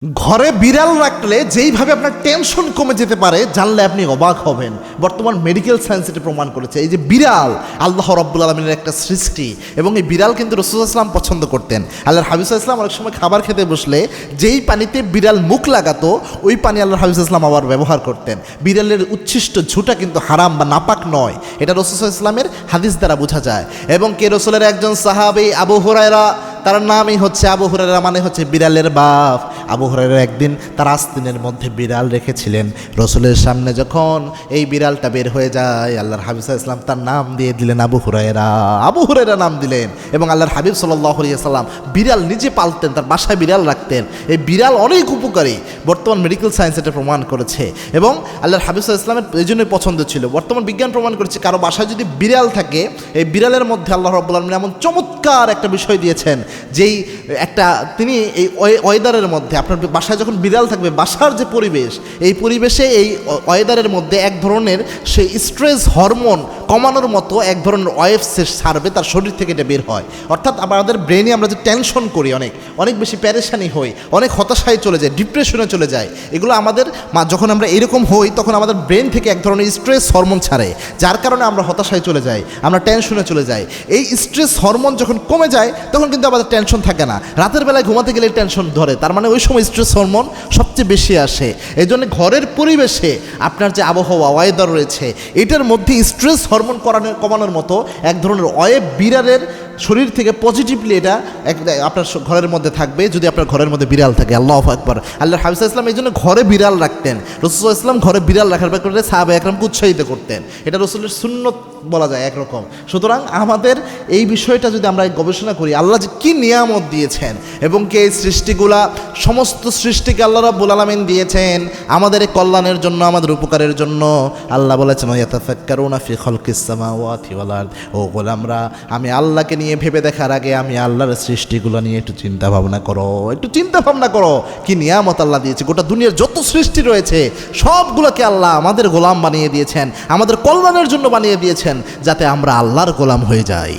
ঘরে বিড়াল রাখলে যেইভাবে আপনার টেনশন কমে যেতে পারে জানলে আপনি অবাক হবেন। বর্তমান মেডিকেল সায়েন্স এটা প্রমাণ করেছে। এই যে বিড়াল আল্লাহ রাব্বুল আলামিনের একটা সৃষ্টি, এবং এই বিড়াল কিন্তু রাসূলুল্লাহ সাল্লাল্লাহু আলাইহি ওয়াসাল্লাম পছন্দ করতেন। আল্লাহর হাবিব সাল্লাল্লাহু আলাইহি ওয়াসাল্লাম অনেক সময় খাবার খেতে বসলে যেই পানিতে বিড়াল মুখ লাগাতো ওই পানি আল্লাহর হাবিব সাল্লাল্লাহু আলাইহি ওয়াসাল্লাম আবার ব্যবহার করতেন। বিড়ালের উচ্ছিষ্ট ঝুঁটা কিন্তু হারাম বা নাপাক নয়, এটা রাসূলুল্লাহ সাল্লাল্লাহু আলাইহি ওয়াসাল্লামের হাদিস দ্বারা বোঝা যায়। এবং কে রাসূলের একজন সাহাবী আবু হুরায়রা, তার নামই হচ্ছে আবু হুরায়রা, মানে হচ্ছে বিড়ালের বাপ। আবু হুরায়রা একদিন তার আস্তিনের মধ্যে বিড়াল রেখেছিলেন। রসুলের সামনে যখন এই বিড়ালটা বের হয়ে যায়, আল্লাহর হাবিব সাল্লাল্লাহু আলাইহি ওয়াসাল্লাম তার নাম দিয়ে দিলেন আবু হুরায়রা। আবু হুরায়রা নাম দিলেন। এবং আল্লাহর হাবিব সাল্লাল্লাহু আলাইহি ওয়াসাল্লাম বিড়াল নিজে পালতেন, তার বাসায় বিড়াল রাখতেন। এই বিড়াল অনেক উপকারী, বর্তমান মেডিকেল সায়েন্স এটা প্রমাণ করেছে। এবং আল্লাহর হাবিব সাল্লাল্লাহু আলাইহি ওয়াসাল্লামের এই জন্যই পছন্দ ছিল। বর্তমান বিজ্ঞান প্রমাণ করেছে কারো বাসায় যদি বিড়াল থাকে, এই বিড়ালের মধ্যে আল্লাহ রাব্বুল আলামিন এমন চমৎকার একটা বিষয় দিয়েছেন, যেই একটা তিনি এই ওয়েদারের মধ্যে আপনার বাসায় যখন বিড়াল থাকবে, বাসার যে পরিবেশ, এই পরিবেশে এই ওয়েদারের মধ্যে এক ধরনের সেই স্ট্রেস হরমোন কমানোর মতো এক ধরনের ওয়েভস ছাড়বে, তার শরীর থেকে এটা বের হয়। অর্থাৎ আমাদের ব্রেনে আমরা যে টেনশন করি, অনেক বেশি প্যারেশানি হই, অনেক হতাশায় চলে যায়, ডিপ্রেশনে চলে যায়, এগুলো আমাদের যখন আমরা এরকম হই তখন আমাদের ব্রেন থেকে এক ধরনের স্ট্রেস হরমোন ছাড়ে, যার কারণে আমরা হতাশায় চলে যাই, আমরা টেনশনে চলে যাই। এই স্ট্রেস হরমোন যখন কমে যায় তখন কিন্তু আমাদের টেনশন থাকে না। রাতের বেলায় ঘুমাতে গেলে টেনশন ধরে, তার মানে ওই সময় স্ট্রেস হরমোন সবচেয়ে বেশি আসে। এই জন্য ঘরের পরিবেশে আপনার যে আবহাওয়া ওয়েদার রয়েছে, এটার মধ্যে স্ট্রেস হরমোন কমানোর মতো এক ধরনের ওয়েভ বিড়ালের শরীর থেকে পজিটিভলি এটা আপনার ঘরের মধ্যে থাকবে, যদি আপনার ঘরের মধ্যে বিড়াল থাকে। আল্লাহু আকবার। আল্লাহর হাবিব সাল্লাল্লাহু আলাইহি ওয়াসাল্লাম এই জন্য ঘরে বিড়াল রাখতেন। রাসূল সাল্লাল্লাহু আলাইহি ওয়াসাল্লাম ঘরে বিড়াল রাখার ব্যাপারে সাহাবা একরামকে উৎসাহিত করতেন। এটা রাসূলের সুন্নত বলা যায় একরকম। সুতরাং আমাদের এই বিষয়টা যদি আমরা গবেষণা করি, আল্লাহ যে কী নিয়ামত দিয়েছেন এবং কে এই সৃষ্টিগুলা, সমস্ত সৃষ্টিকে আল্লাহ রাব্বুল আলামিন দিয়েছেন আমাদের কল্যাণের জন্য, আমাদের উপকারের জন্য। আল্লাহ বলেছেন ইয়াতাফাক্কারুনা ফি খালকিস সামাওয়াতি ওয়াল আরদ। ও গোলামরা, আমি আল্লাহকে নিয়ে ভেবে দেখার আগে আমি আল্লাহর সৃষ্টিগুলো নিয়ে একটু চিন্তা ভাবনা করো, কি নিয়ামত আল্লাহ দিয়েছে। গোটা দুনিয়ার যত সৃষ্টি রয়েছে সবগুলোকে আল্লাহ আমাদের গোলাম বানিয়ে দিয়েছেন, আমাদের কল্যাণের জন্য বানিয়ে দিয়েছেন, যাতে আমরা আল্লাহর গোলাম হয়ে যাই।